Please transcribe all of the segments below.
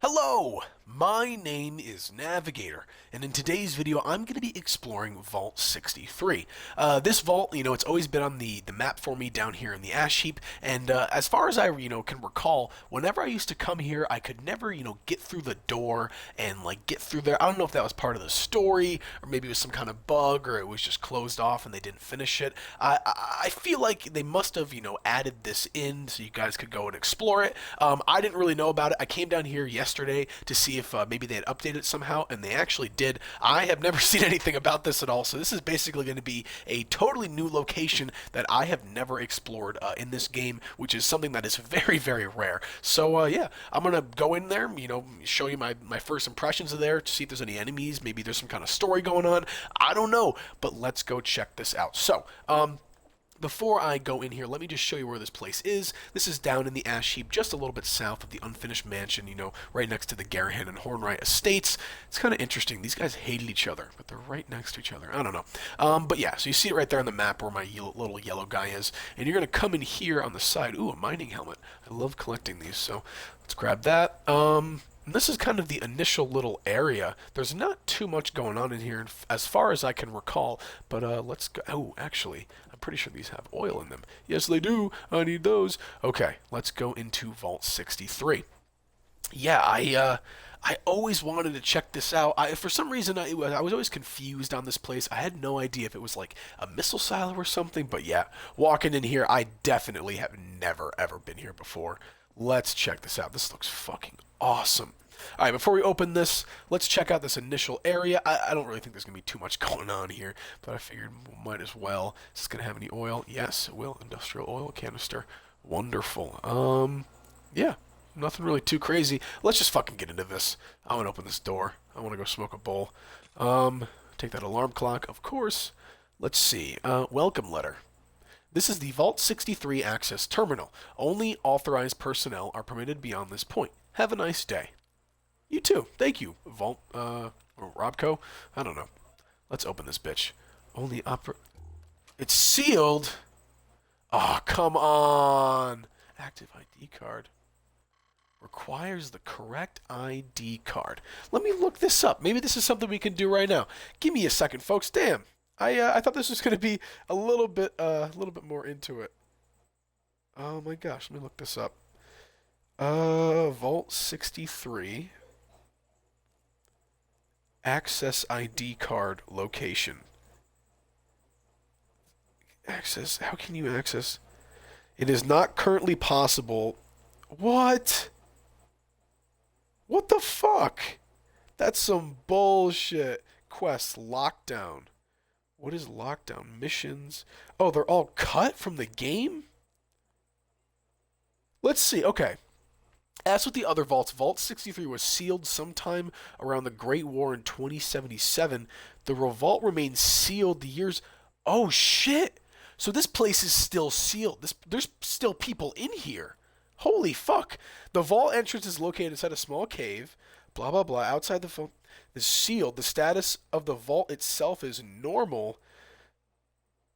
Hello, my name is Navigator, and in today's video I'm going to be exploring Vault 63. This vault, it's always been on the map for me down here in the ash heap, and as far as I, can recall, whenever I used to come here, I could never, get through the door and, get through there. I don't know if that was part of the story, or maybe it was some kind of bug, or it was just closed off and they didn't finish it. I feel like they must have, added this in so you guys could go and explore it. I didn't really know about it. I came down here yesterday to see if maybe they had updated it somehow, and they actually did. I have never seen anything about this at all, so this is basically going to be a totally new location that I have never explored in this game, which is something that is very, very rare. So, yeah, I'm going to go in there, show you my first impressions of there to see if there's any enemies. Maybe there's some kind of story going on. I don't know, but let's go check this out. So, before I go in here, let me just show you where this place is. This is down in the ash heap, just a little bit south of the unfinished mansion, right next to the Garahan and Hornwright estates. It's kind of interesting. These guys hated each other, but they're right next to each other. I don't know. But yeah, so you see it right there on the map where my little yellow guy is. And you're going to come in here on the side. Ooh, a mining helmet. I love collecting these, so let's grab that. And this is kind of the initial little area. There's not too much going on in here as far as I can recall, but let's go. Oh, actually, I'm pretty sure these have oil in them. Yes, they do. I need those. Okay, let's go into Vault 63. Yeah, I always wanted to check this out. For some reason, I was always confused on this place. I had no idea if it was like a missile silo or something, but yeah, walking in here, I definitely have never, ever been here before. Let's check this out. This looks fucking awesome. All right, before we open this, let's check out this initial area. I don't really think there's going to be too much going on here, but I figured we might as well. Is this going to have any oil? Yes, it will. Industrial oil canister. Wonderful. Yeah, nothing really too crazy. Let's just fucking get into this. I want to open this door. I want to go smoke a bowl. Take that alarm clock, of course. Let's see. Welcome letter. This is the Vault 63 access terminal. Only authorized personnel are permitted beyond this point. Have a nice day. You too. Thank you, Vault, or Robco. I don't know. Let's open this bitch. Only It's sealed? Oh, come on. Active ID card. Requires the correct ID card. Let me look this up. Maybe this is something we can do right now. Give me a second, folks. Damn. I thought this was going to be a little bit more into it. Oh my gosh, let me look this up. Vault 63 access ID card location. Access, how can you access? It is not currently possible. What? What the fuck? That's some bullshit. Quest lockdown. What is lockdown? Missions. Oh, they're all cut from the game? Let's see. Okay. As with the other vaults, Vault 63 was sealed sometime around the Great War in 2077. The vault remains sealed the years. Oh shit! So this place is still sealed. There's still people in here. Holy fuck! The vault entrance is located inside a small cave. Blah blah blah. Outside the phone is sealed. The status of the vault itself is normal.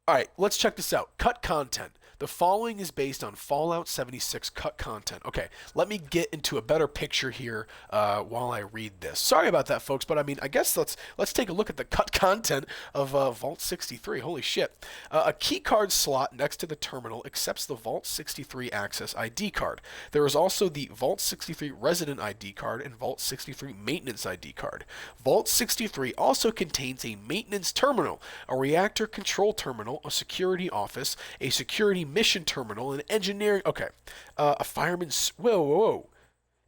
All right, let's check this out. Cut content. The following is based on Fallout 76 cut content. Okay, let me get into a better picture here while I read this. Sorry about that, folks, but I mean, I guess let's take a look at the cut content of Vault 63. Holy shit! A key card slot next to the terminal accepts the Vault 63 access ID card. There is also the Vault 63 resident ID card and Vault 63 maintenance ID card. Vault 63 also contains a maintenance terminal, a reactor control terminal, a security office, a security mission terminal, an engineering. Okay, a fireman's. Whoa.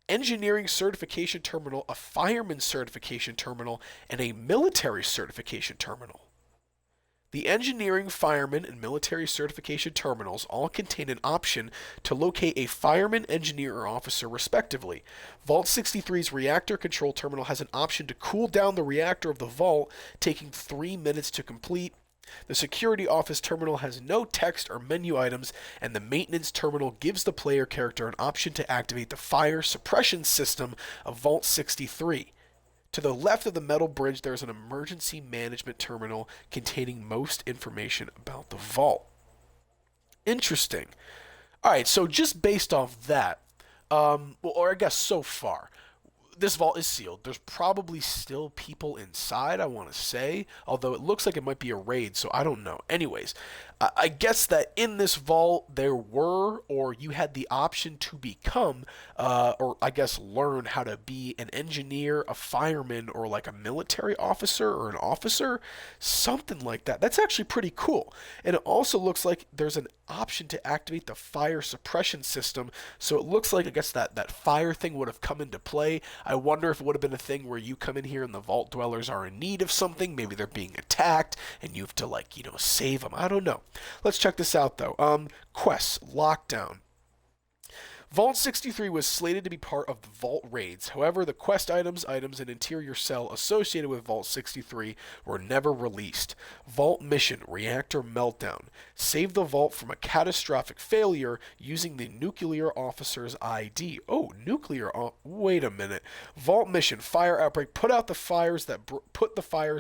Engineering certification terminal, a fireman certification terminal, and a military certification terminal. The engineering, fireman, and military certification terminals all contain an option to locate a fireman, engineer, or officer, respectively. Vault 63's reactor control terminal has an option to cool down the reactor of the vault, taking 3 minutes to complete. The security office terminal has no text or menu items, and the maintenance terminal gives the player character an option to activate the fire suppression system of Vault 63. To the left of the metal bridge, there is an emergency management terminal containing most information about the vault. Interesting. All right, so just based off that, well, or I guess so far, this vault is sealed. There's probably still people inside, I want to say, although it looks like it might be a raid, so I don't know. Anyways, I guess that in this vault there were, or you had the option to become, or I guess learn how to be an engineer, a fireman, or like a military officer or an officer, something like that. That's actually pretty cool. And it also looks like there's an option to activate the fire suppression system, so it looks like, I guess, that fire thing would have come into play. I wonder if it would have been a thing where you come in here and the vault dwellers are in need of something. Maybe they're being attacked and you have to, like, save them. I don't know. Let's check this out, though. Quests, lockdown. Vault 63 was slated to be part of the Vault raids. However, the quest items, and interior cell associated with Vault 63 were never released. Vault mission, reactor meltdown. Save the Vault from a catastrophic failure using the nuclear officer's ID. Oh, wait a minute. Vault mission, fire outbreak. Put the fires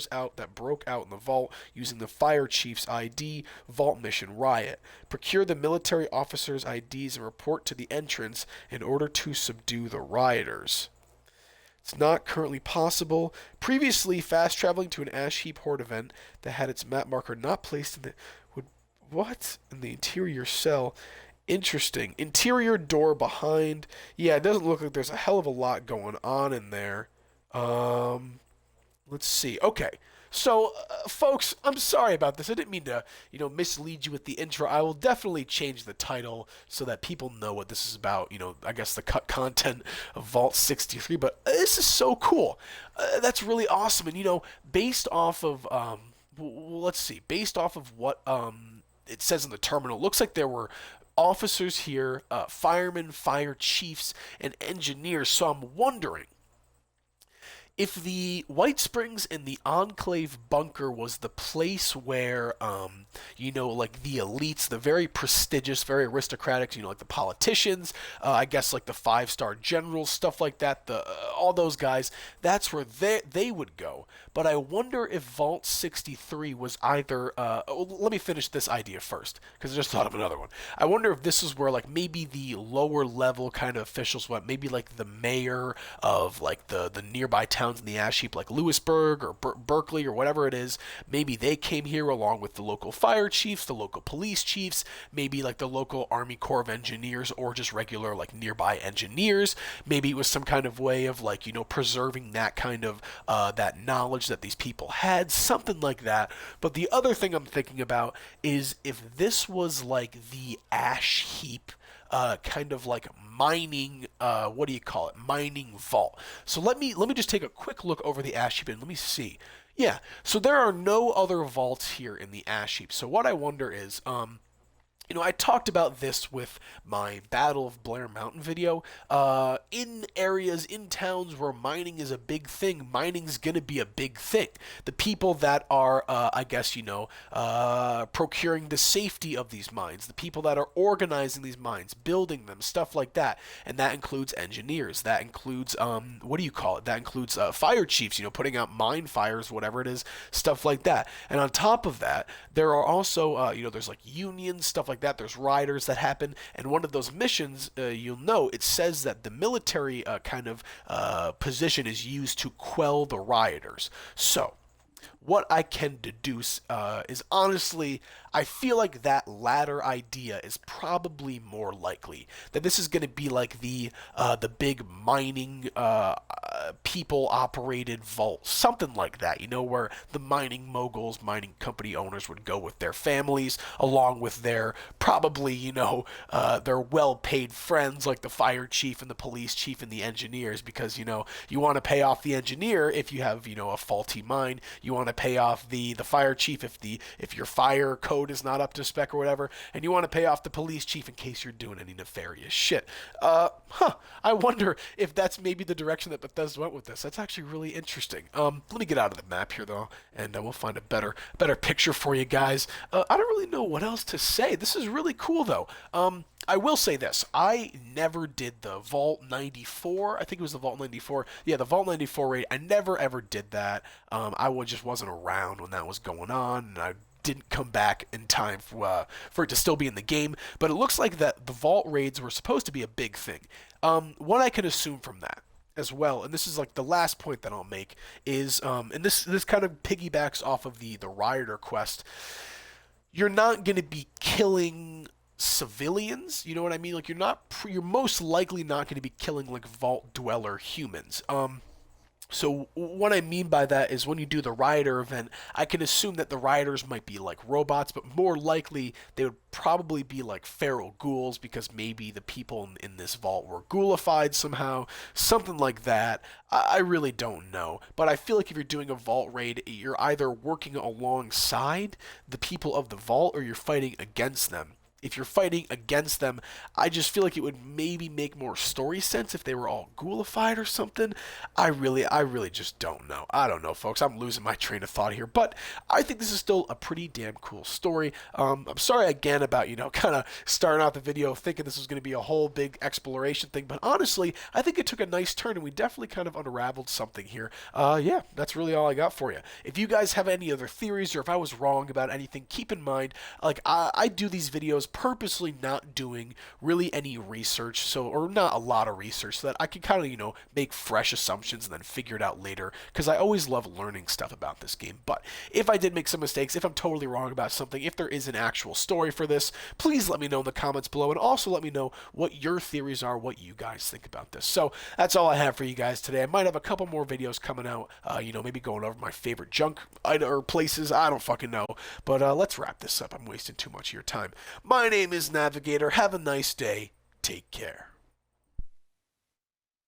out that broke out in the Vault using the fire chief's ID. Vault mission, riot. Procure the military officer's IDs and report to the entrance in order to subdue the rioters. It's not currently possible. Previously, fast traveling to an ash heap horde event that had its map marker not placed in the interior cell. Interesting. Interior door behind. Yeah, it doesn't look like there's a hell of a lot going on in there. Let's see. Okay. So, folks, I'm sorry about this. I didn't mean to, mislead you with the intro. I will definitely change the title so that people know what this is about. I guess the cut content of Vault 63. But this is so cool. That's really awesome. And, based off of, let's see, based off of what it says in the terminal, it looks like there were officers here, firemen, fire chiefs, and engineers. So I'm wondering, if the White Springs and the Enclave bunker was the place where, like the elites, the very prestigious, very aristocratic, like the politicians, I guess like the 5-star generals, stuff like that, all those guys, that's where they would go. But I wonder if Vault 63 was either, let me finish this idea first, because I just thought of another one. I wonder if this is where, like, maybe the lower level kind of officials went, maybe like the mayor of like the nearby towns in the ash heap, like Lewisburg or Berkeley or whatever it is. Maybe they came here along with the local fire chiefs, the local police chiefs, maybe like the local Army Corps of Engineers, or just regular like nearby engineers. Maybe it was some kind of way of like, preserving that kind of that knowledge that these people had, something like that. But the other thing I'm thinking about is if this was like the ash heap, kind of like mining, mining vault. So let me just take a quick look over the ash heap and let me see. Yeah, so there are no other vaults here in the ash heap. So what I wonder is, I talked about this with my Battle of Blair Mountain video. In areas, in towns where mining is a big thing, mining's going to be a big thing. The people that are, procuring the safety of these mines, the people that are organizing these mines, building them, stuff like that. And that includes engineers. That includes, That includes fire chiefs, putting out mine fires, whatever it is, stuff like that. And on top of that, there are also, there's like unions, stuff like that. There's riders that happen, and one of those missions, you'll know, it says that the military position is used to quell the rioters. So what I can deduce is, honestly, I feel like that latter idea is probably more likely. That this is going to be like the big mining people-operated vault, something like that. Where the mining moguls, mining company owners would go with their families, along with their probably their well-paid friends like the fire chief and the police chief and the engineers, because you want to pay off the engineer if you have a faulty mine. You want to pay off the fire chief if your fire code is not up to spec or whatever, and you want to pay off the police chief in case you're doing any nefarious shit. I wonder if that's maybe the direction that Bethesda went with this. That's actually really interesting. Let me get out of the map here though, and we'll find a better picture for you guys. I don't really know what else to say. This is really cool though. I will say this. I never did the Vault 94. I think it was the Vault 94. Yeah, the Vault 94 raid. I never ever did that. I just wasn't around when that was going on, and I didn't come back in time for it to still be in the game. But it looks like that the Vault raids were supposed to be a big thing. What I can assume from that as well, and this is like the last point that I'll make is, and this kind of piggybacks off of the Rioter quest. You're not going to be killing civilians. You know what I mean? Like you're most likely not going to be killing like vault dweller humans. So what I mean by that is when you do the rioter event, I can assume that the rioters might be like robots, but more likely they would probably be like feral ghouls because maybe the people in this vault were ghoulified somehow, something like that. I really don't know, but I feel like if you're doing a vault raid, you're either working alongside the people of the vault or you're fighting against them. If you're fighting against them, I just feel like it would maybe make more story sense if they were all ghoulified or something. I really just don't know. I don't know, folks. I'm losing my train of thought here, but I think this is still a pretty damn cool story. I'm sorry again about, kind of starting out the video thinking this was going to be a whole big exploration thing, but honestly, I think it took a nice turn and we definitely kind of unraveled something here. Yeah, that's really all I got for you. If you guys have any other theories or if I was wrong about anything, keep in mind, like, I do these videos purposely not doing really any research, or not a lot of research, so that I can kind of, make fresh assumptions and then figure it out later, because I always love learning stuff about this game. But if I did make some mistakes, if I'm totally wrong about something, if there is an actual story for this, please let me know in the comments below, and also let me know what your theories are, what you guys think about this. So that's all I have for you guys today. I might have a couple more videos coming out, maybe going over my favorite junk or places, I don't fucking know, but let's wrap this up. I'm wasting too much of your time. My name is Navigator. Have a nice day. Take care.